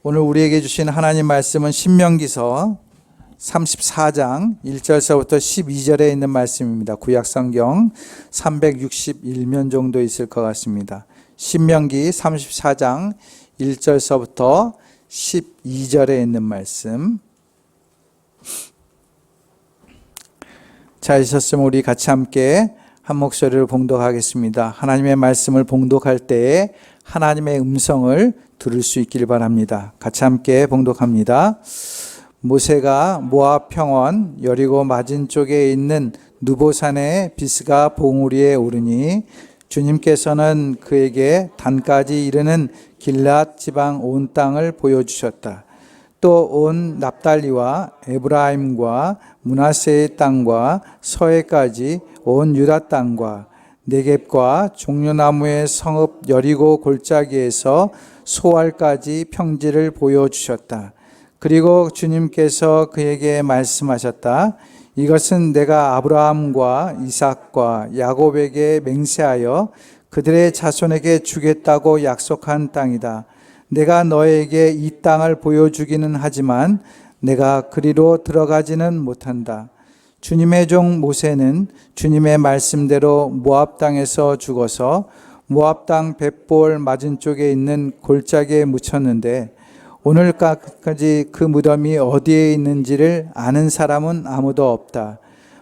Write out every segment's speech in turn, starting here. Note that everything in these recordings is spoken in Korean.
오늘 우리에게 주신 하나님 말씀은 신명기서 34장 1절서부터 12절에 있는 말씀입니다. 구약성경 361면 정도 있을 것 같습니다. 신명기 34장 1절서부터 12절에 있는 말씀. 찾으셨으면 우리 같이 함께 한 목소리를 봉독하겠습니다. 하나님의 말씀을 봉독할 때에 하나님의 음성을 들을 수 있길 바랍니다. 같이 함께 봉독합니다. 모세가 모압 평원 여리고 맞은 쪽에 있는 누보산의 비스가 봉우리에 오르니 주님께서는 그에게 단까지 이르는 길앗 지방 온 땅을 보여주셨다. 또 온 납달리와 에브라임과 므낫세의 땅과 서해까지 온 유다 땅과 네겝과 종려나무의 성읍 여리고 골짜기에서 소알까지 평지를 보여주셨다. 그리고 주님께서 그에게 말씀하셨다. 이것은 내가 아브라함과 이삭과 야곱에게 맹세하여 그들의 자손에게 주겠다고 약속한 땅이다. 내가 너에게 이 땅을 보여주기는 하지만 내가 그리로 들어가지는 못한다. 주님의 종 모세는 주님의 말씀대로 모압 땅에서 죽어서 모압 땅 벳볼 맞은 쪽에 있는 골짜기에 묻혔는데 오늘까지 그 무덤이 어디에 있는지를 아는 사람은 아무도 없다.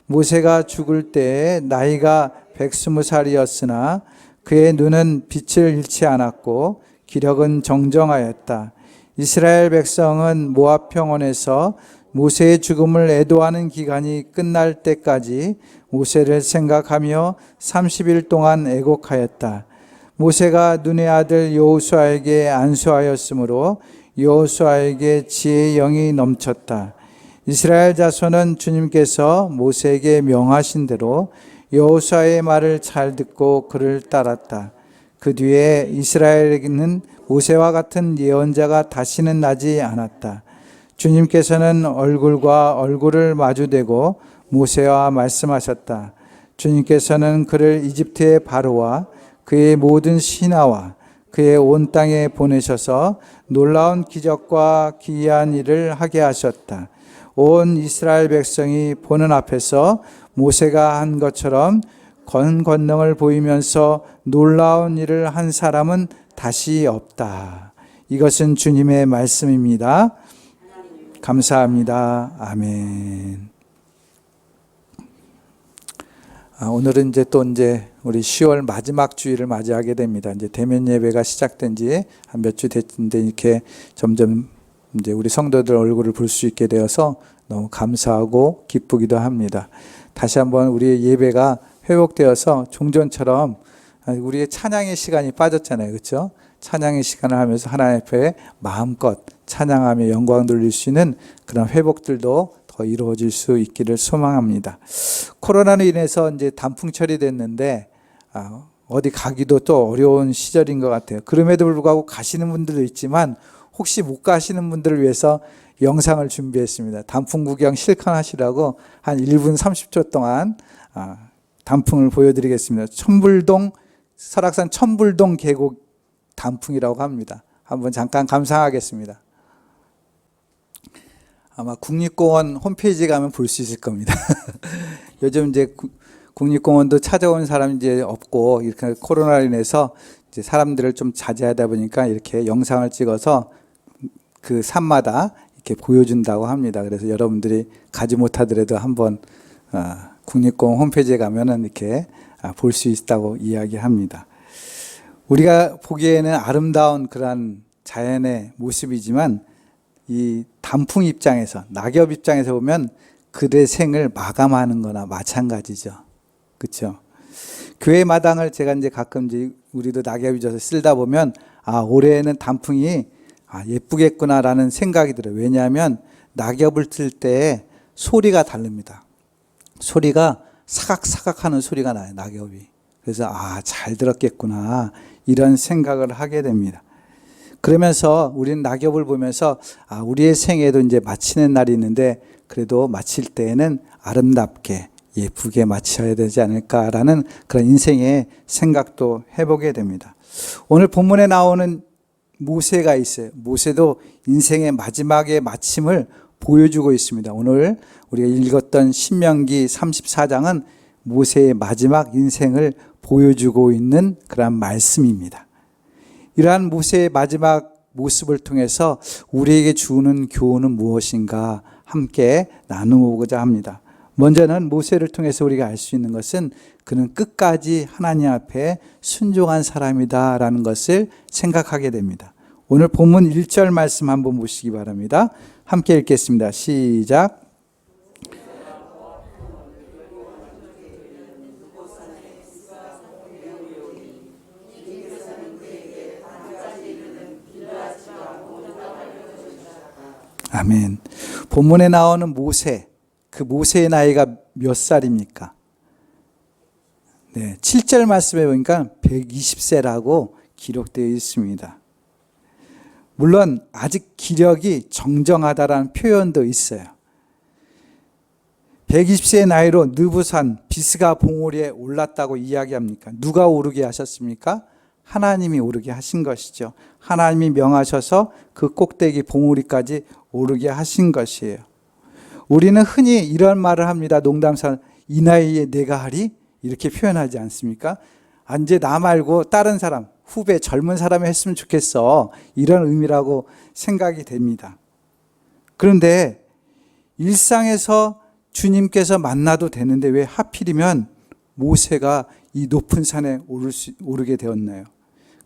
모세가 죽을 때에 나이가 120살이었으나 그의 눈은 빛을 잃지 않았고 기력은 정정하였다. 이스라엘 백성은 모압 평원에서 모세의 죽음을 애도하는 기간이 끝날 때까지 모세를 생각하며 30일 동안 애곡하였다. 모세가 눈의 아들 여호수아에게 안수하였으므로 여호수아에게 지혜의 영이 넘쳤다. 이스라엘 자손은 주님께서 모세에게 명하신 대로 여호수아의 말을 잘 듣고 그를 따랐다. 그 뒤에 이스라엘에게는 모세와 같은 예언자가 다시는 나지 않았다. 주님께서는 얼굴과 얼굴을 마주대고 모세와 말씀하셨다. 주님께서는 그를 이집트의 바로와 그의 모든 신하와 그의 온 땅에 보내셔서 놀라운 기적과 기이한 일을 하게 하셨다. 온 이스라엘 백성이 보는 앞에서 모세가 한 것처럼 권능을 보이면서 놀라운 일을 한 사람은 다시 없다. 이것은 주님의 말씀입니다. 감사합니다. 아멘. 오늘은 이제 우리 10월 마지막 주일을 맞이하게 됩니다. 이제 대면 예배가 시작된 지 한 몇 주 됐는데 이렇게 점점 이제 우리 성도들 얼굴을 볼 수 있게 되어서 너무 감사하고 기쁘기도 합니다. 다시 한번 우리의 예배가 회복되어서 종전처럼 우리의 찬양의 시간이 빠졌잖아요. 그렇죠? 찬양의 시간을 하면서 하나님 앞에 마음껏 찬양하며 영광 돌릴 수 있는 그런 회복들도 더 이루어질 수 있기를 소망합니다. 코로나로 인해서 이제 단풍철이 됐는데 어디 가기도 또 어려운 시절인 것 같아요. 그럼에도 불구하고 가시는 분들도 있지만 혹시 못 가시는 분들을 위해서 영상을 준비했습니다. 단풍 구경 실컷 하시라고 한 1분 30초 동안 단풍을 보여드리겠습니다. 설악산 천불동 계곡 단풍이라고 합니다. 한번 잠깐 감상하겠습니다. 아마 국립공원 홈페이지에 가면 볼 수 있을 겁니다. 요즘 이제 국립공원도 찾아온 사람이 이제 없고 이렇게 코로나로 인해서 이제 사람들을 좀 자제하다 보니까 이렇게 영상을 찍어서 그 산마다 이렇게 보여준다고 합니다. 그래서 여러분들이 가지 못하더라도 한번 국립공원 홈페이지에 가면은 이렇게 볼 수 있다고 이야기합니다. 우리가 보기에는 아름다운 그런 자연의 모습이지만 이 단풍 입장에서, 낙엽 입장에서 보면 그들의 생을 마감하는 거나 마찬가지죠. 그렇죠? 교회 마당을 제가 이제 가끔 이제 우리도 낙엽이 져서 쓸다 보면 올해에는 단풍이 예쁘겠구나라는 생각이 들어요. 왜냐하면 낙엽을 틀 때 소리가 다릅니다. 소리가 사각사각 하는 소리가 나요, 낙엽이. 그래서 잘 들었겠구나 이런 생각을 하게 됩니다. 그러면서 우리는 낙엽을 보면서 우리의 생애도 이제 마치는 날이 있는데 그래도 마칠 때에는 아름답게 예쁘게 마쳐야 되지 않을까라는 그런 인생의 생각도 해보게 됩니다. 오늘 본문에 나오는 모세가 있어요. 모세도 인생의 마지막의 마침을 보여주고 있습니다. 오늘 우리가 읽었던 신명기 34장은 모세의 마지막 인생을 보여주고 있는 그런 말씀입니다. 이러한 모세의 마지막 모습을 통해서 우리에게 주는 교훈은 무엇인가 함께 나누고자 합니다. 먼저는 모세를 통해서 우리가 알 수 있는 것은 그는 끝까지 하나님 앞에 순종한 사람이다라는 것을 생각하게 됩니다. 오늘 본문 1절 말씀 한번 보시기 바랍니다. 함께 읽겠습니다. 시작. 아멘. 본문에 나오는 모세, 그 모세의 나이가 몇 살입니까? 네, 7절 말씀에 보니까 120세라고 기록되어 있습니다. 물론 아직 기력이 정정하다라는 표현도 있어요. 120세의 나이로 느부산 비스가 봉우리에 올랐다고 이야기합니까? 누가 오르게 하셨습니까? 하나님이 오르게 하신 것이죠. 하나님이 명하셔서 그 꼭대기 봉우리까지 오르게 하신 것이에요. 우리는 흔히 이런 말을 합니다. 농담삼아 이 나이에 내가 하리? 이렇게 표현하지 않습니까? 이제 나 말고 다른 사람, 후배 젊은 사람이 했으면 좋겠어. 이런 의미라고 생각이 됩니다. 그런데 일상에서 주님께서 만나도 되는데 왜 하필이면 모세가 이 높은 산에 오르게 되었나요?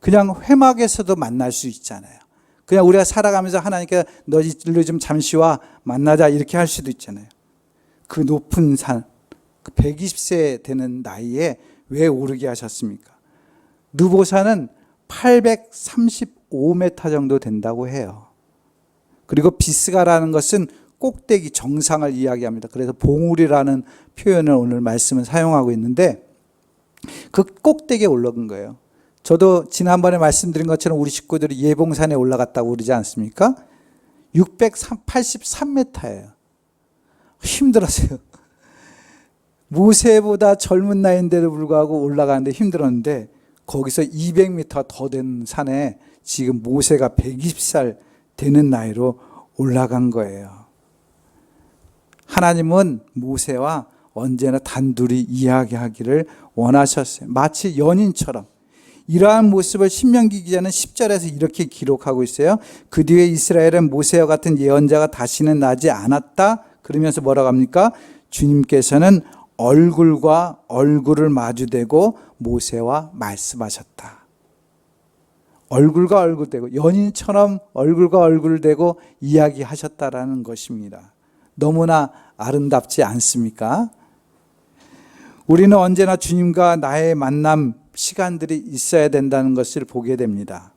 그냥 회막에서도 만날 수 있잖아요. 그냥 우리가 살아가면서 하나님께 너 일로 좀 잠시 와 만나자 이렇게 할 수도 있잖아요. 그 높은 산, 120세 되는 나이에 왜 오르게 하셨습니까? 느보산은 835m 정도 된다고 해요. 그리고 비스가라는 것은 꼭대기 정상을 이야기합니다. 그래서 봉우리라는 표현을 오늘 말씀은 사용하고 있는데 그 꼭대기에 올라간 거예요. 저도 지난번에 말씀드린 것처럼 우리 식구들이 예봉산에 올라갔다고 그러지 않습니까? 683m예요. 힘들었어요. 모세보다 젊은 나이인데도 불구하고 올라가는데 힘들었는데 거기서 200m 더 된 산에 지금 모세가 120살 되는 나이로 올라간 거예요. 하나님은 모세와 언제나 단둘이 이야기하기를 원하셨어요. 마치 연인처럼. 이러한 모습을 신명기 기자는 10절에서 이렇게 기록하고 있어요. 그 뒤에 이스라엘은 모세와 같은 예언자가 다시는 나지 않았다. 그러면서 뭐라고 합니까? 주님께서는 얼굴과 얼굴을 마주대고 모세와 말씀하셨다. 얼굴과 얼굴 대고 연인처럼 얼굴과 얼굴을 대고 이야기하셨다라는 것입니다. 너무나 아름답지 않습니까? 우리는 언제나 주님과 나의 만남 시간들이 있어야 된다는 것을 보게 됩니다.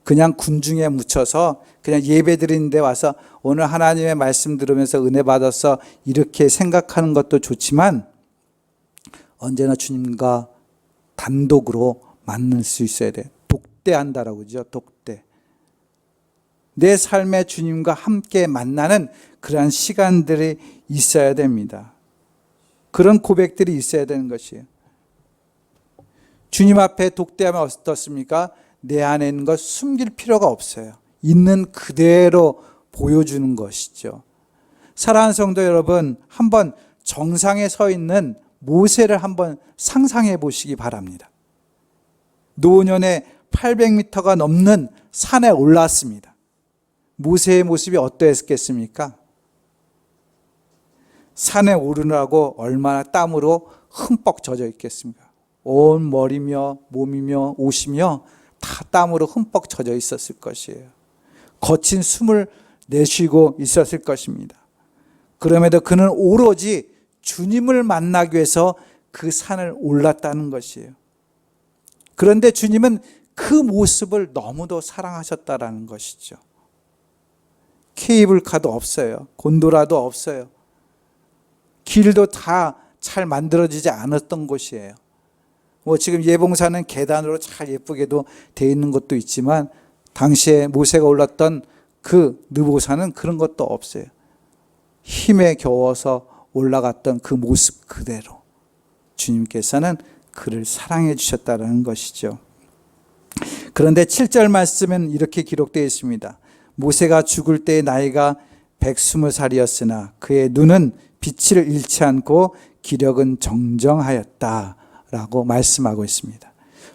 그냥 군중에 묻혀서 그냥 예배 드리는 데 와서 오늘 하나님의 말씀 들으면서 은혜 받아서 이렇게 생각하는 것도 좋지만 언제나 주님과 단독으로 만날 수 있어야 돼. 독대한다라고 그러죠. 독대. 내 삶에 주님과 함께 만나는 그러한 시간들이 있어야 됩니다. 그런 고백들이 있어야 되는 것이에요. 주님 앞에 독대하면 어떻습니까? 내 안에 있는 것 숨길 필요가 없어요. 있는 그대로 보여주는 것이죠. 사랑하는 성도 여러분, 한번 정상에 서 있는 모세를 한번 상상해 보시기 바랍니다. 노년에 800m가 넘는 산에 올랐습니다. 모세의 모습이 어떠했겠습니까? 산에 오르느라고 얼마나 땀으로 흠뻑 젖어 있겠습니까? 온 머리며 몸이며 옷이며 다 땀으로 흠뻑 젖어 있었을 것이에요. 거친 숨을 내쉬고 있었을 것입니다. 그럼에도 그는 오로지 주님을 만나기 위해서 그 산을 올랐다는 것이에요. 그런데 주님은 그 모습을 너무도 사랑하셨다라는 것이죠. 케이블카도 없어요. 곤도라도 없어요. 길도 다 잘 만들어지지 않았던 곳이에요. 지금 예봉산은 계단으로 잘 예쁘게도 되어 있는 것도 있지만 당시에 모세가 올랐던 그 느보산은 그런 것도 없어요. 힘에 겨워서 올라갔던 그 모습 그대로 주님께서는 그를 사랑해 주셨다는 것이죠. 그런데 7절 말씀은 이렇게 기록되어 있습니다. 모세가 죽을 때의 나이가 120살이었으나 그의 눈은 빛을 잃지 않고 기력은 정정하였다라고 말씀하고 있습니다.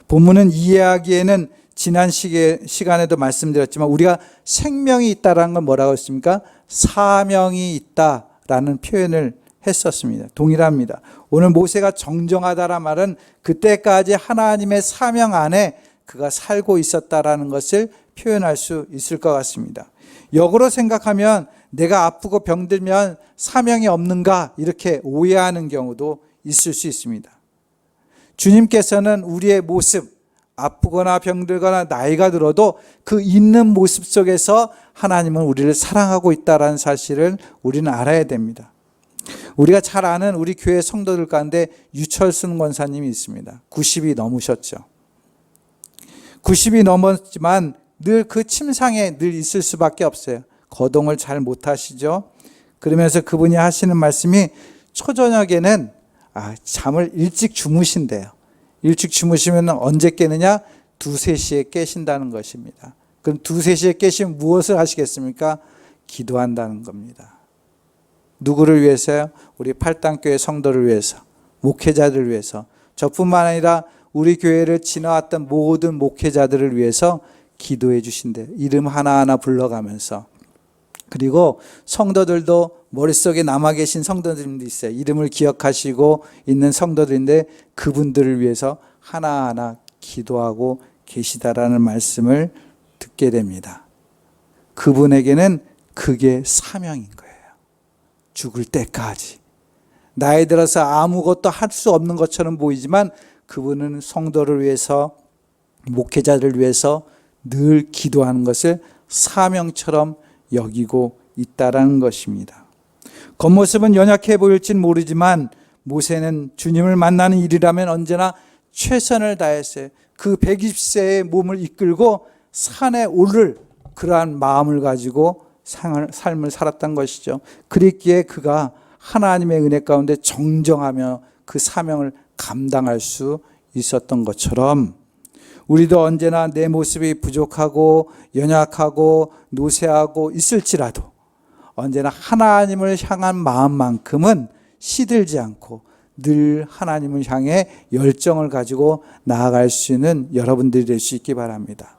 본문은 이해하기에는 지난 시간에도 말씀드렸지만 우리가 생명이 있다라는 건 뭐라고 했습니까? 사명이 있다라는 표현을 했었습니다. 동일합니다. 오늘 모세가 정정하다란 말은 그때까지 하나님의 사명 안에 그가 살고 있었다라는 것을 표현할 수 있을 것 같습니다. 역으로 생각하면 내가 아프고 병들면 사명이 없는가 이렇게 오해하는 경우도 있을 수 있습니다. 주님께서는 우리의 모습, 아프거나 병들거나 나이가 들어도 그 있는 모습 속에서 하나님은 우리를 사랑하고 있다는 사실을 우리는 알아야 됩니다. 우리가 잘 아는 우리 교회 성도들 가운데 유철순 권사님이 있습니다. 90이 넘으셨죠. 90이 넘었지만 늘 그 침상에 늘 있을 수밖에 없어요. 거동을 잘 못하시죠. 그러면서 그분이 하시는 말씀이 초저녁에는 잠을 일찍 주무신대요. 일찍 주무시면 언제 깨느냐? 2, 3시에 깨신다는 것입니다. 그럼 2, 3시에 깨시면 무엇을 하시겠습니까? 기도한다는 겁니다. 누구를 위해서요? 우리 팔당교회 성도를 위해서, 목회자들을 위해서, 저뿐만 아니라 우리 교회를 지나왔던 모든 목회자들을 위해서 기도해 주신대요. 이름 하나하나 불러가면서. 그리고 성도들도 머릿속에 남아 계신 성도들도 있어요. 이름을 기억하시고 있는 성도들인데 그분들을 위해서 하나하나 기도하고 계시다라는 말씀을 듣게 됩니다. 그분에게는 그게 사명인 거예요. 죽을 때까지. 나이 들어서 아무것도 할 수 없는 것처럼 보이지만 그분은 성도를 위해서, 목회자를 위해서 늘 기도하는 것을 사명처럼 여기고 있다라는 것입니다. 겉모습은 연약해 보일진 모르지만 모세는 주님을 만나는 일이라면 언제나 최선을 다했어요. 그 120세의 몸을 이끌고 산에 오를 그러한 마음을 가지고 삶을 살았던 것이죠. 그랬기에 그가 하나님의 은혜 가운데 정정하며 그 사명을 감당할 수 있었던 것처럼 우리도 언제나 내 모습이 부족하고 연약하고 노쇠하고 있을지라도 언제나 하나님을 향한 마음만큼은 시들지 않고 늘 하나님을 향해 열정을 가지고 나아갈 수 있는 여러분들이 될 수 있기 바랍니다.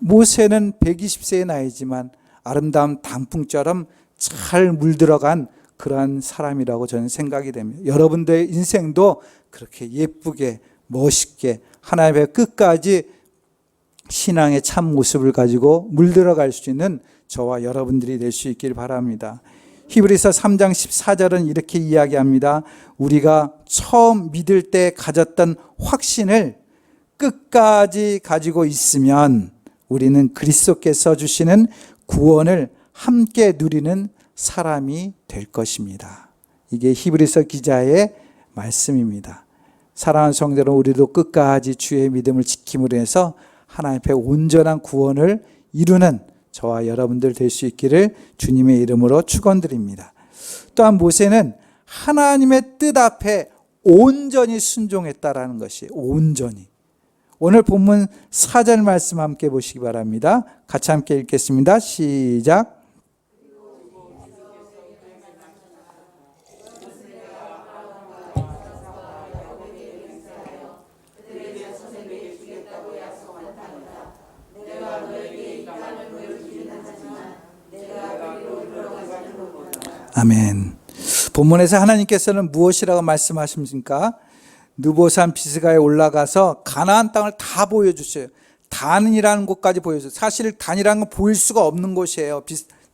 모세는 120세의 나이지만 아름다운 단풍처럼 잘 물들어간 그러한 사람이라고 저는 생각이 됩니다. 여러분들의 인생도 그렇게 예쁘게 멋있게 하나님의 끝까지 신앙의 참 모습을 가지고 물들어갈 수 있는 저와 여러분들이 될 수 있길 바랍니다. 히브리서 3장 14절은 이렇게 이야기합니다. 우리가 처음 믿을 때 가졌던 확신을 끝까지 가지고 있으면 우리는 그리스도께서 주시는 구원을 함께 누리는 사람이 될 것입니다. 이게 히브리서 기자의 말씀입니다. 사랑하는 성도 여러분, 우리도 끝까지 주의 믿음을 지킴으로 해서 하나님 앞에 온전한 구원을 이루는 저와 여러분들 될 수 있기를 주님의 이름으로 축원드립니다. 또한 모세는 하나님의 뜻 앞에 온전히 순종했다라는 것이 온전히. 오늘 본문 4절 말씀 함께 보시기 바랍니다. 같이 함께 읽겠습니다. 시작. 아멘. 본문에서 하나님께서는 무엇이라고 말씀하십니까? 느보산 비스가에 올라가서 가나안 땅을 다 보여주셔요. 단이라는 곳까지 보여줘요. 사실 단이라는 건 보일 수가 없는 곳이에요.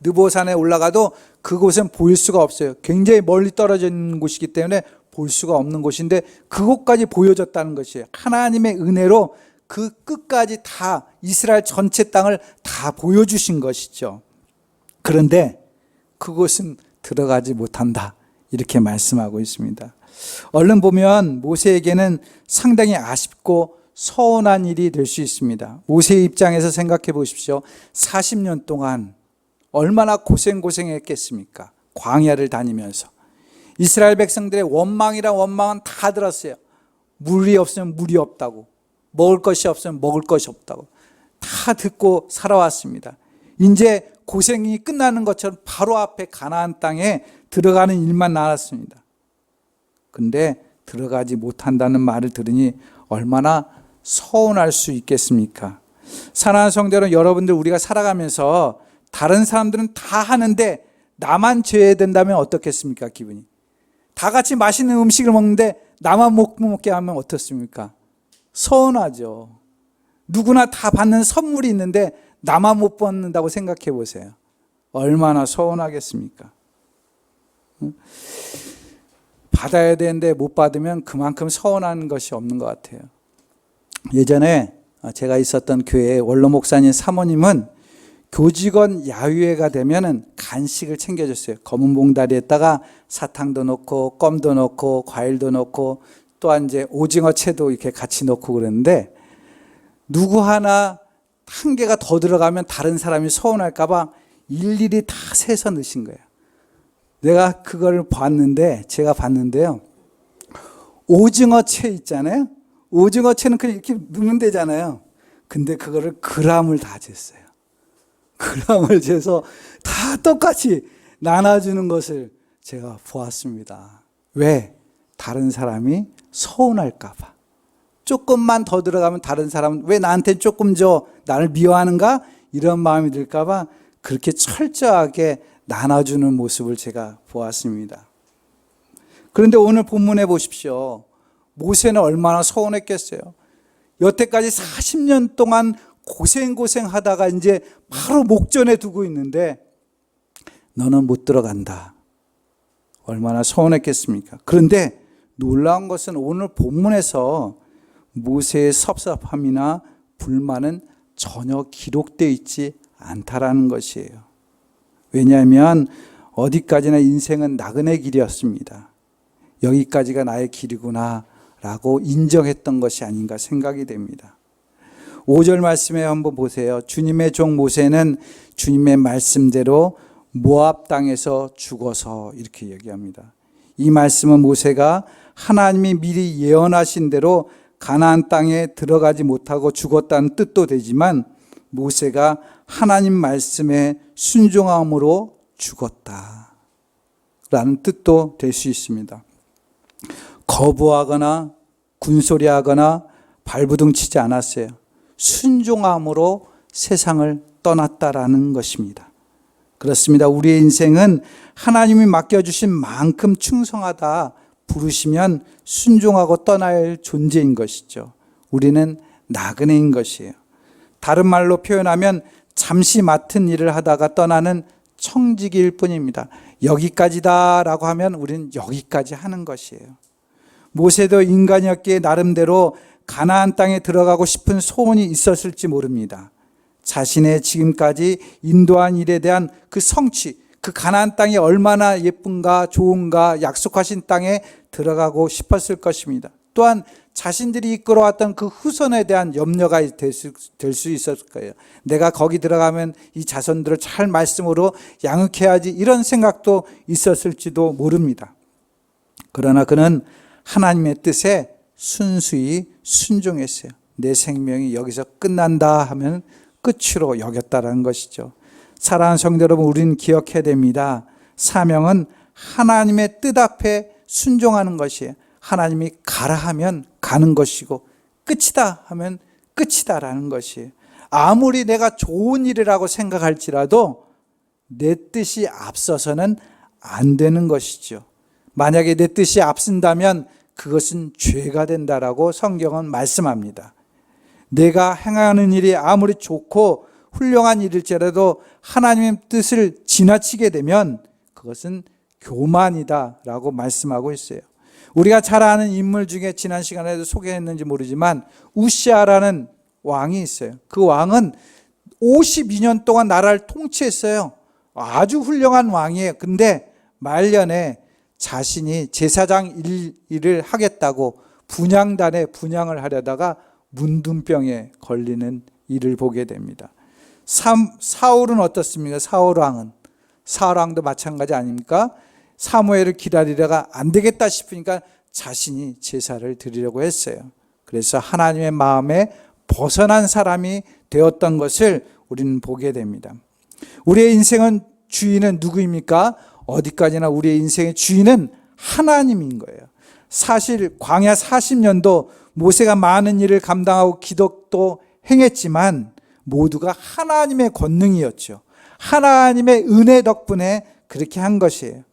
느보산에 올라가도 그곳은 보일 수가 없어요. 굉장히 멀리 떨어져 있는 곳이기 때문에 볼 수가 없는 곳인데 그곳까지 보여줬다는 것이에요. 하나님의 은혜로 그 끝까지 다 이스라엘 전체 땅을 다 보여주신 것이죠. 그런데 그곳은 들어가지 못한다 이렇게 말씀하고 있습니다. 얼른 보면 모세에게는 상당히 아쉽고 서운한 일이 될 수 있습니다. 모세의 입장에서 생각해 보십시오. 40년 동안 얼마나 고생했겠습니까? 광야를 다니면서 이스라엘 백성들의 원망이란 원망은 다 들었어요. 물이 없으면 물이 없다고, 먹을 것이 없으면 먹을 것이 없다고, 다 듣고 살아왔습니다. 이제 고생이 끝나는 것처럼 바로 앞에 가나안 땅에 들어가는 일만 남았습니다. 근데 들어가지 못한다는 말을 들으니 얼마나 서운할 수 있겠습니까? 사랑하는 성도 여러분, 여러분들 우리가 살아가면서 다른 사람들은 다 하는데 나만 제외된다면 어떻겠습니까? 기분이. 다 같이 맛있는 음식을 먹는데 나만 못 먹게 하면 어떻습니까? 서운하죠. 누구나 다 받는 선물이 있는데 나만 못 받는다고 생각해 보세요. 얼마나 서운하겠습니까? 받아야 되는데 못 받으면 그만큼 서운한 것이 없는 것 같아요. 예전에 제가 있었던 교회에 원로 목사님 사모님은 교직원 야유회가 되면은 간식을 챙겨줬어요. 검은 봉다리에다가 사탕도 넣고 껌도 넣고 과일도 넣고 또한 이제 오징어채도 이렇게 같이 넣고 그랬는데 누구 하나 한 개가 더 들어가면 다른 사람이 서운할까 봐 일일이 다 세서 넣으신 거예요. 내가 그걸 봤는데 제가 봤는데요. 오징어채 있잖아요. 오징어채는 그냥 이렇게 넣으면 되잖아요. 근데 그거를 그람을 다 쟀어요. 그람을 재서 다 똑같이 나눠주는 것을 제가 보았습니다. 왜? 다른 사람이 서운할까 봐. 조금만 더 들어가면 다른 사람은 왜 나한테 조금 줘? 나를 미워하는가? 이런 마음이 들까 봐 그렇게 철저하게 나눠주는 모습을 제가 보았습니다. 그런데 오늘 본문에 보십시오. 모세는 얼마나 서운했겠어요. 여태까지 40년 동안 고생하다가 이제 바로 목전에 두고 있는데 너는 못 들어간다. 얼마나 서운했겠습니까? 그런데 놀라운 것은 오늘 본문에서 모세의 섭섭함이나 불만은 전혀 기록되어 있지 않다라는 것이에요. 왜냐하면 어디까지나 인생은 나그네 길이었습니다. 여기까지가 나의 길이구나 라고 인정했던 것이 아닌가 생각이 됩니다. 5절 말씀에 한번 보세요. 주님의 종 모세는 주님의 말씀대로 모압 땅에서 죽어서 이렇게 얘기합니다. 이 말씀은 모세가 하나님이 미리 예언하신 대로 가나안 땅에 들어가지 못하고 죽었다는 뜻도 되지만 모세가 하나님 말씀에 순종함으로 죽었다라는 뜻도 될 수 있습니다. 거부하거나 군소리하거나 발부둥 치지 않았어요. 순종함으로 세상을 떠났다라는 것입니다. 그렇습니다. 우리의 인생은 하나님이 맡겨주신 만큼 충성하다 부르시면 순종하고 떠날 존재인 것이죠. 우리는 나그네인 것이에요. 다른 말로 표현하면 잠시 맡은 일을 하다가 떠나는 청지기일 뿐입니다. 여기까지다라고 하면 우리는 여기까지 하는 것이에요. 모세도 인간이었기에 나름대로 가나안 땅에 들어가고 싶은 소원이 있었을지 모릅니다. 자신의 지금까지 인도한 일에 대한 그 성취, 그 가나안 땅이 얼마나 예쁜가 좋은가 약속하신 땅에 들어가고 싶었을 것입니다. 또한 자신들이 이끌어왔던 그 후손에 대한 염려가 될 수 있었을 거예요. 내가 거기 들어가면 이 자손들을 잘 말씀으로 양육해야지 이런 생각도 있었을지도 모릅니다. 그러나 그는 하나님의 뜻에 순수히 순종했어요. 내 생명이 여기서 끝난다 하면 끝으로 여겼다는 것이죠. 사랑하는 성도 여러분, 우리는 기억해야 됩니다. 사명은 하나님의 뜻 앞에 순종하는 것이에요. 하나님이 가라 하면 가는 것이고 끝이다 하면 끝이다라는 것이에요. 아무리 내가 좋은 일이라고 생각할지라도 내 뜻이 앞서서는 안 되는 것이죠. 만약에 내 뜻이 앞선다면 그것은 죄가 된다라고 성경은 말씀합니다. 내가 행하는 일이 아무리 좋고 훌륭한 일일지라도 하나님의 뜻을 지나치게 되면 그것은 교만이다라고 말씀하고 있어요. 우리가 잘 아는 인물 중에 지난 시간에도 소개했는지 모르지만 우시아라는 왕이 있어요. 그 왕은 52년 동안 나라를 통치했어요. 아주 훌륭한 왕이에요. 근데 말년에 자신이 제사장 일을 하겠다고 분향단에 분향을 하려다가 문둥병에 걸리는 일을 보게 됩니다. 사울은 어떻습니까? 사울 왕도 마찬가지 아닙니까? 사무엘을 기다리다가 안 되겠다 싶으니까 자신이 제사를 드리려고 했어요. 그래서 하나님의 마음에 벗어난 사람이 되었던 것을 우리는 보게 됩니다. 우리의 인생은 주인은 누구입니까? 어디까지나 우리의 인생의 주인은 하나님인 거예요. 사실 광야 40년도 모세가 많은 일을 감당하고 기적도 행했지만 모두가 하나님의 권능이었죠. 하나님의 은혜 덕분에 그렇게 한 것이에요.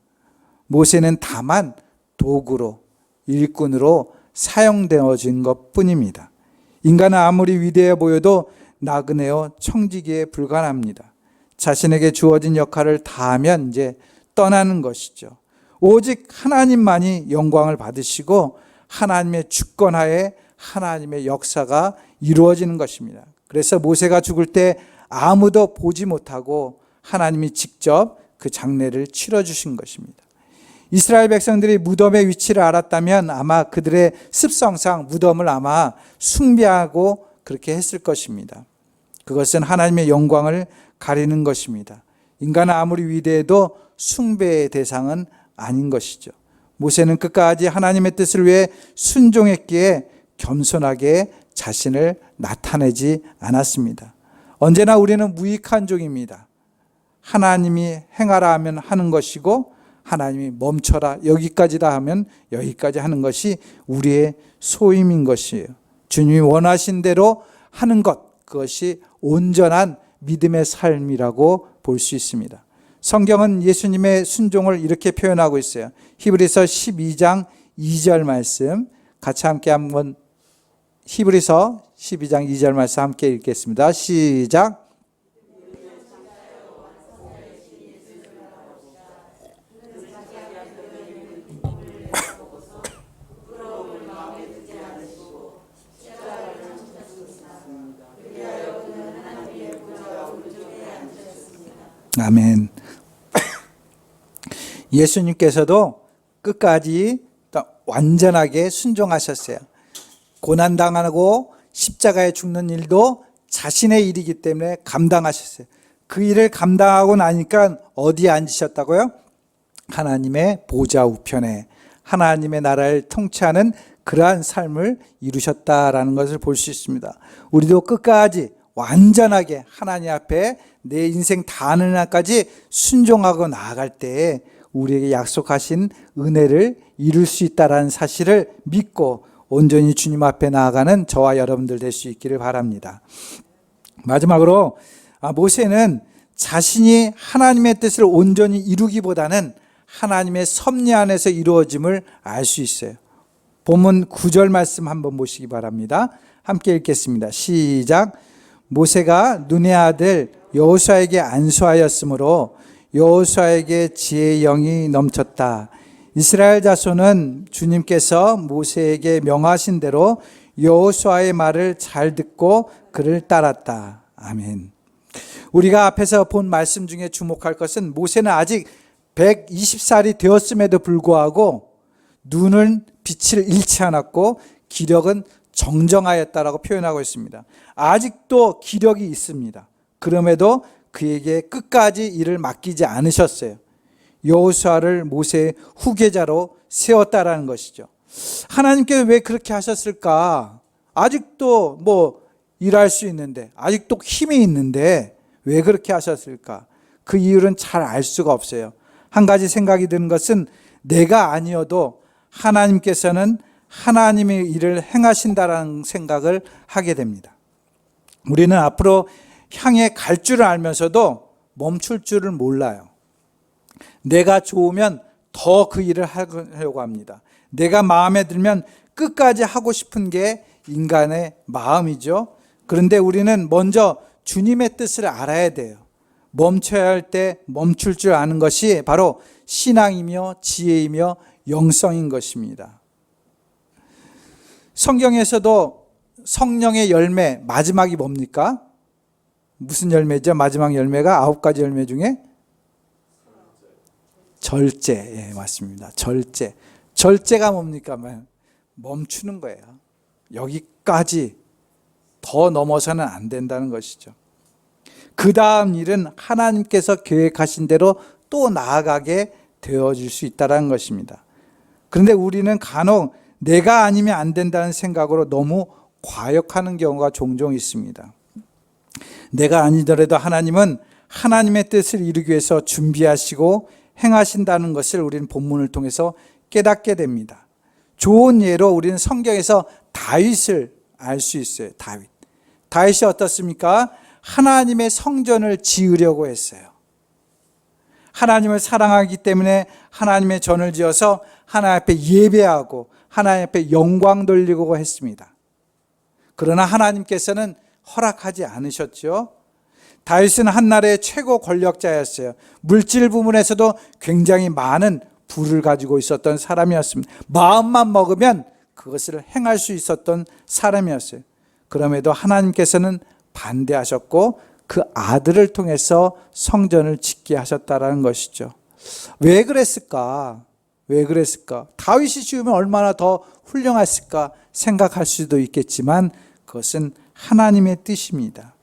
모세는 다만 도구로, 일꾼으로 사용되어진 것뿐입니다. 인간은 아무리 위대해 보여도 나그네요 청지기에 불과합니다. 자신에게 주어진 역할을 다하면 이제 떠나는 것이죠. 오직 하나님만이 영광을 받으시고 하나님의 주권하에 하나님의 역사가 이루어지는 것입니다. 그래서 모세가 죽을 때 아무도 보지 못하고 하나님이 직접 그 장례를 치러주신 것입니다. 이스라엘 백성들이 무덤의 위치를 알았다면 아마 그들의 습성상 무덤을 아마 숭배하고 그렇게 했을 것입니다. 그것은 하나님의 영광을 가리는 것입니다. 인간은 아무리 위대해도 숭배의 대상은 아닌 것이죠. 모세는 끝까지 하나님의 뜻을 위해 순종했기에 겸손하게 자신을 나타내지 않았습니다. 언제나 우리는 무익한 종입니다. 하나님이 행하라 하면 하는 것이고 하나님이 멈춰라 여기까지다 하면 여기까지 하는 것이 우리의 소임인 것이에요. 주님이 원하신 대로 하는 것, 그것이 온전한 믿음의 삶이라고 볼 수 있습니다. 성경은 예수님의 순종을 이렇게 표현하고 있어요. 히브리서 12장 2절 말씀 같이 함께 한번 히브리서 12장 2절 말씀 함께 읽겠습니다. 시작. 아멘. 예수님께서도 끝까지 완전하게 순종하셨어요. 고난당하고 십자가에 죽는 일도 자신의 일이기 때문에 감당하셨어요. 그 일을 감당하고 나니까 어디에 앉으셨다고요? 하나님의 보좌 우편에 하나님의 나라를 통치하는 그러한 삶을 이루셨다라는 것을 볼 수 있습니다. 우리도 끝까지 완전하게 하나님 앞에 내 인생 다하는 날까지 순종하고 나아갈 때 우리에게 약속하신 은혜를 이룰 수 있다는 사실을 믿고 온전히 주님 앞에 나아가는 저와 여러분들 될 수 있기를 바랍니다. 마지막으로 모세는 자신이 하나님의 뜻을 온전히 이루기보다는 하나님의 섭리 안에서 이루어짐을 알 수 있어요. 본문 9절 말씀 한번 보시기 바랍니다. 함께 읽겠습니다. 시작. 모세가 눈의 아들 여호수아에게 안수하였으므로 여호수아에게 지혜의 영이 넘쳤다. 이스라엘 자손은 주님께서 모세에게 명하신 대로 여호수아의 말을 잘 듣고 그를 따랐다. 아멘. 우리가 앞에서 본 말씀 중에 주목할 것은 모세는 아직 120살이 되었음에도 불구하고 눈은 빛을 잃지 않았고 기력은 정정하였다라고 표현하고 있습니다. 아직도 기력이 있습니다. 그럼에도 그에게 끝까지 일을 맡기지 않으셨어요. 여호수아를 모세의 후계자로 세웠다라는 것이죠. 하나님께서 왜 그렇게 하셨을까? 아직도 일할 수 있는데, 아직도 힘이 있는데 왜 그렇게 하셨을까? 그 이유는 잘 알 수가 없어요. 한 가지 생각이 드는 것은 내가 아니어도 하나님께서는 하나님의 일을 행하신다라는 생각을 하게 됩니다. 우리는 앞으로 향해 갈 줄을 알면서도 멈출 줄을 몰라요. 내가 좋으면 더 그 일을 하려고 합니다. 내가 마음에 들면 끝까지 하고 싶은 게 인간의 마음이죠. 그런데 우리는 먼저 주님의 뜻을 알아야 돼요. 멈춰야 할 때 멈출 줄 아는 것이 바로 신앙이며 지혜이며 영성인 것입니다. 성경에서도 성령의 열매 마지막이 뭡니까? 무슨 열매죠? 마지막 열매가 9가지 열매 중에 절제. 예, 맞습니다. 절제. 절제가 뭡니까? 멈추는 거예요. 여기까지 더 넘어서는 안 된다는 것이죠. 그 다음 일은 하나님께서 계획하신 대로 또 나아가게 되어질 수 있다는 것입니다. 그런데 우리는 간혹 내가 아니면 안 된다는 생각으로 너무 과욕하는 경우가 종종 있습니다. 내가 아니더라도 하나님은 하나님의 뜻을 이루기 위해서 준비하시고 행하신다는 것을 우리는 본문을 통해서 깨닫게 됩니다. 좋은 예로 우리는 성경에서 다윗을 알 수 있어요. 다윗이 어떻습니까? 하나님의 성전을 지으려고 했어요. 하나님을 사랑하기 때문에 하나님의 전을 지어서 하나님 앞에 예배하고 하나님 앞에 영광 돌리고 했습니다. 그러나 하나님께서는 허락하지 않으셨죠. 다윗은 한나라의 최고 권력자였어요. 물질 부분에서도 굉장히 많은 부를 가지고 있었던 사람이었습니다. 마음만 먹으면 그것을 행할 수 있었던 사람이었어요. 그럼에도 하나님께서는 반대하셨고 그 아들을 통해서 성전을 짓게 하셨다라는 것이죠. 왜 그랬을까? 다윗이 지으면 얼마나 더 훌륭했을까 생각할 수도 있겠지만 그것은 하나님의 뜻입니다.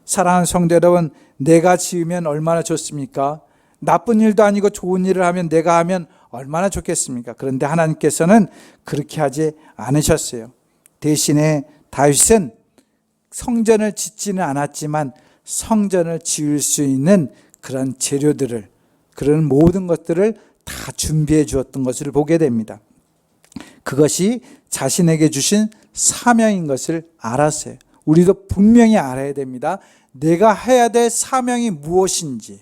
사랑하는 성도 여러분, 내가 지으면 얼마나 좋습니까? 나쁜 일도 아니고 좋은 일을 하면 내가 하면 얼마나 좋겠습니까? 그런데 하나님께서는 그렇게 하지 않으셨어요. 대신에 다윗은 성전을 짓지는 않았지만 성전을 지을 수 있는 그런 재료들을, 그런 모든 것들을 다 준비해 주었던 것을 보게 됩니다. 그것이 자신에게 주신 사명인 것을 알았어요. 우리도 분명히 알아야 됩니다. 내가 해야 될 사명이 무엇인지,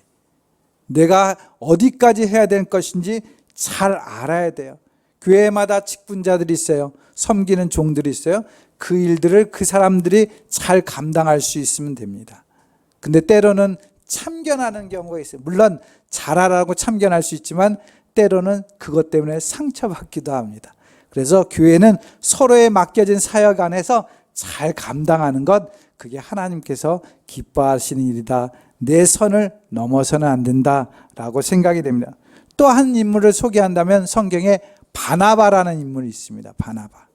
내가 어디까지 해야 될 것인지 잘 알아야 돼요. 교회마다 직분자들이 있어요. 섬기는 종들이 있어요. 그 일들을 그 사람들이 잘 감당할 수 있으면 됩니다. 근데 때로는 참견하는 경우가 있어요. 물론 잘하라고 참견할 수 있지만 때로는 그것 때문에 상처받기도 합니다. 그래서 교회는 서로에 맡겨진 사역 안에서 잘 감당하는 것, 그게 하나님께서 기뻐하시는 일이다. 내 선을 넘어서는 안 된다라고 생각이 됩니다. 또 한 인물을 소개한다면 성경에 바나바라는 인물이 있습니다. 바나바.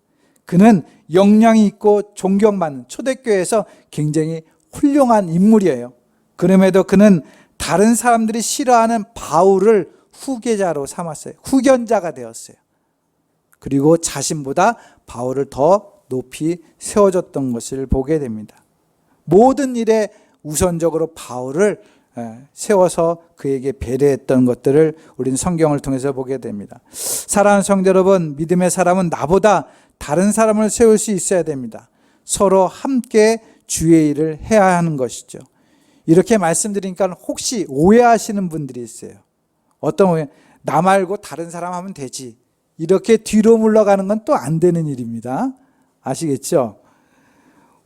그는 역량이 있고 존경받는, 초대교회에서 굉장히 훌륭한 인물이에요. 그럼에도 그는 다른 사람들이 싫어하는 바울을 후계자로 삼았어요. 후견자가 되었어요. 그리고 자신보다 바울을 더 높이 세워줬던 것을 보게 됩니다. 모든 일에 우선적으로 바울을 세워서 그에게 배려했던 것들을 우리는 성경을 통해서 보게 됩니다. 사랑하는 성도 여러분, 믿음의 사람은 나보다 다른 사람을 세울 수 있어야 됩니다. 서로 함께 주의 일을 해야 하는 것이죠. 이렇게 말씀드리니까 혹시 오해하시는 분들이 있어요. 어떤 오해? 나 말고 다른 사람 하면 되지. 이렇게 뒤로 물러가는 건 또 안 되는 일입니다. 아시겠죠?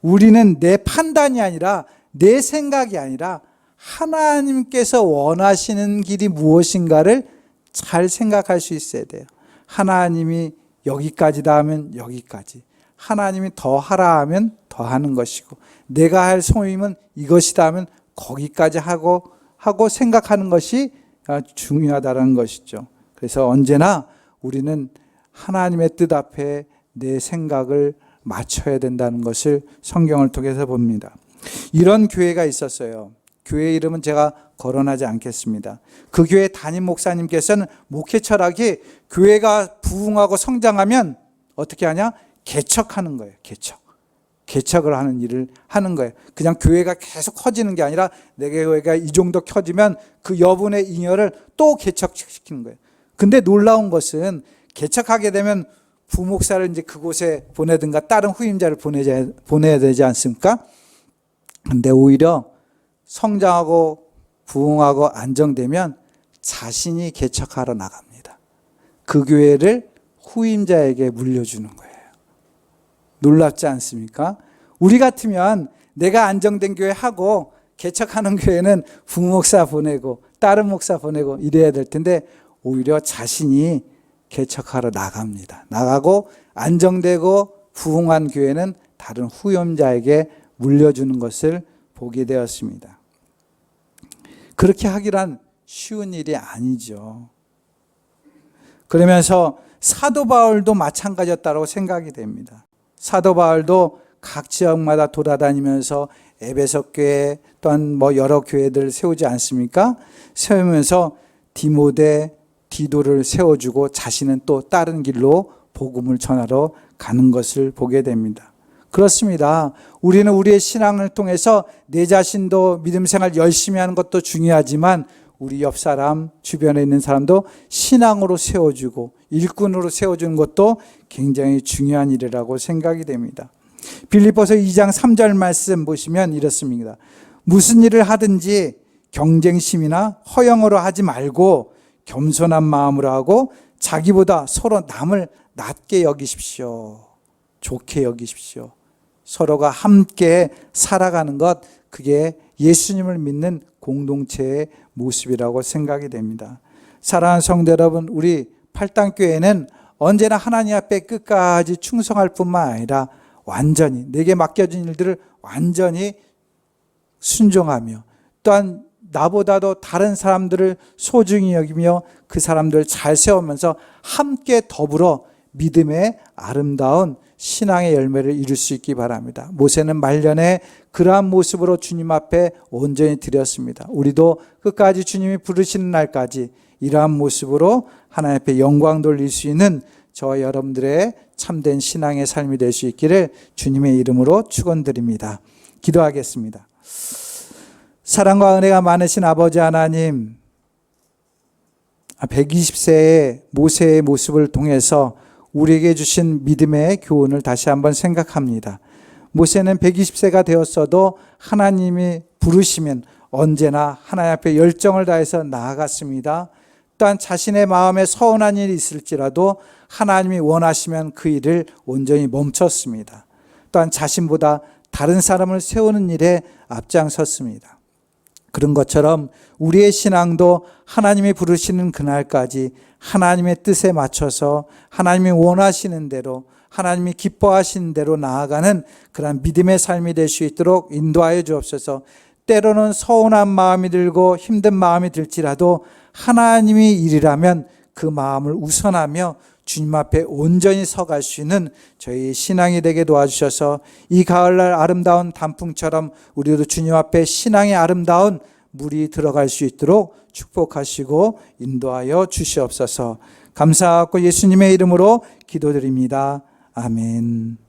우리는 내 판단이 아니라, 내 생각이 아니라 하나님께서 원하시는 길이 무엇인가를 잘 생각할 수 있어야 돼요. 하나님이 여기까지다 하면 여기까지, 하나님이 더 하라 하면 더 하는 것이고, 내가 할 소임은 이것이다 하면 거기까지 하고 생각하는 것이 중요하다는 것이죠. 그래서 언제나 우리는 하나님의 뜻 앞에 내 생각을 맞춰야 된다는 것을 성경을 통해서 봅니다. 이런 교회가 있었어요. 교회 이름은 제가 거론하지 않겠습니다. 그 교회 담임 목사님께서는 목회 철학이 교회가 부흥하고 성장하면 어떻게 하냐? 개척하는 거예요. 개척을 하는 일을 하는 거예요. 그냥 교회가 계속 커지는 게 아니라 내 교회가 이 정도 커지면 그 여분의 잉여를 또 개척시키는 거예요. 근데 놀라운 것은 개척하게 되면 부목사를 이제 그곳에 보내든가 다른 후임자를 보내야 되지 않습니까? 근데 오히려 성장하고 부흥하고 안정되면 자신이 개척하러 나갑니다. 그 교회를 후임자에게 물려주는 거예요. 놀랍지 않습니까? 우리 같으면 내가 안정된 교회 하고 개척하는 교회는 부목사 보내고 다른 목사 보내고 이래야 될 텐데 오히려 자신이 개척하러 나갑니다. 나가고 안정되고 부흥한 교회는 다른 후임자에게 물려주는 것을 보게 되었습니다. 그렇게 하기란 쉬운 일이 아니죠. 그러면서 사도 바울도 마찬가지였다고 생각이 됩니다. 사도 바울도 각 지역마다 돌아다니면서 에베소 교회 또한 여러 교회들을 세우지 않습니까? 세우면서 디모데, 디도를 세워주고 자신은 또 다른 길로 복음을 전하러 가는 것을 보게 됩니다. 그렇습니다. 우리는 우리의 신앙을 통해서 내 자신도 믿음 생활 열심히 하는 것도 중요하지만 우리 옆 사람, 주변에 있는 사람도 신앙으로 세워주고 일꾼으로 세워주는 것도 굉장히 중요한 일이라고 생각이 됩니다. 빌립보서 2장 3절 말씀 보시면 이렇습니다. 무슨 일을 하든지 경쟁심이나 허영으로 하지 말고 겸손한 마음으로 하고 자기보다 서로 남을 낮게 여기십시오. 좋게 여기십시오. 서로가 함께 살아가는 것, 그게 예수님을 믿는 공동체의 모습이라고 생각이 됩니다. 사랑하는 성도 여러분, 우리 팔당교회는 언제나 하나님 앞에 끝까지 충성할 뿐만 아니라 완전히 내게 맡겨진 일들을 완전히 순종하며 또한 나보다도 다른 사람들을 소중히 여기며 그 사람들을 잘 세우면서 함께 더불어 믿음의 아름다운 신앙의 열매를 이룰 수 있기 바랍니다. 모세는 말년에 그러한 모습으로 주님 앞에 온전히 드렸습니다. 우리도 끝까지 주님이 부르시는 날까지 이러한 모습으로 하나님 앞에 영광 돌릴 수 있는 저와 여러분들의 참된 신앙의 삶이 될 수 있기를 주님의 이름으로 축원드립니다. 기도하겠습니다. 사랑과 은혜가 많으신 아버지 하나님, 120세의 모세의 모습을 통해서 우리에게 주신 믿음의 교훈을 다시 한번 생각합니다. 모세는 120세가 되었어도 하나님이 부르시면 언제나 하나님 앞에 열정을 다해서 나아갔습니다. 또한 자신의 마음에 서운한 일이 있을지라도 하나님이 원하시면 그 일을 온전히 멈췄습니다. 또한 자신보다 다른 사람을 세우는 일에 앞장섰습니다. 그런 것처럼 우리의 신앙도 하나님이 부르시는 그날까지 하나님의 뜻에 맞춰서 하나님이 원하시는 대로 하나님이 기뻐하시는 대로 나아가는 그런 믿음의 삶이 될 수 있도록 인도하여 주옵소서. 때로는 서운한 마음이 들고 힘든 마음이 들지라도 하나님이 일이라면 그 마음을 우선하며 주님 앞에 온전히 서갈 수 있는 저희 신앙이 되게 도와주셔서 이 가을날 아름다운 단풍처럼 우리도 주님 앞에 신앙의 아름다운 물이 들어갈 수 있도록 축복하시고 인도하여 주시옵소서. 감사하고 예수님의 이름으로 기도드립니다. 아멘.